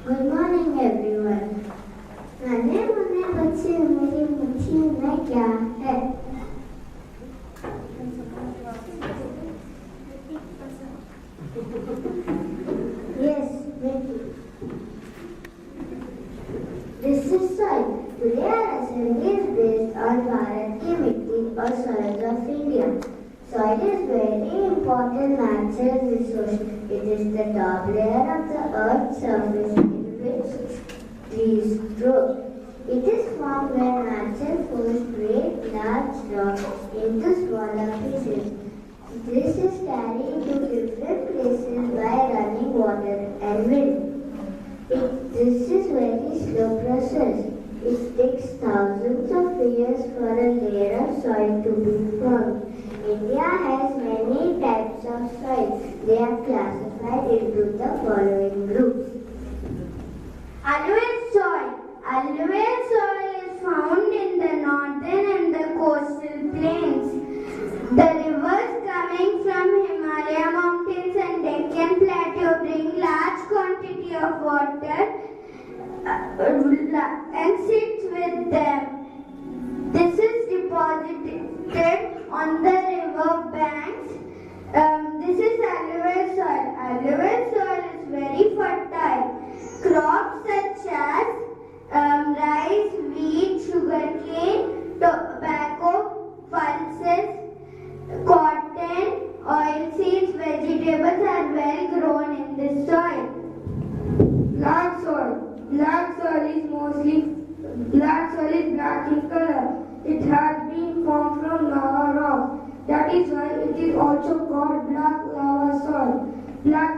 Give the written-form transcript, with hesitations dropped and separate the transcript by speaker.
Speaker 1: Good morning everyone. नन्हे मुन्ने बच्चे मेरी मुट्ठी में क्या है? Yes, Mickey. This is soil. Today our assembly is based on Bharat ki mitti or soils of India. Soil is very important natural resource. It is the top layer of the earth's surface in which trees grow. It is formed when natural force break large rocks into smaller pieces. This is carried to different places by running water and wind. This is very slow process. It takes thousands of years for a layer of soil to be formed. India has many types of soil. They are classified into the following groups.
Speaker 2: Alluvial soil. Alluvial soil is found in the northern and the coastal plains. The rivers coming from Himalaya mountains and Deccan plateau bring large quantity of water and sits with them. This is deposited on the river banks. This is alluvial soil. Alluvial soil is very fertile. Crops such as rice, wheat, sugarcane, tobacco, pulses, cotton, oilseeds, vegetables are well grown in this soil.
Speaker 3: Black soil. Black soil is black in color. It has been formed from lava rock. That is why it is also called black lava soil. Black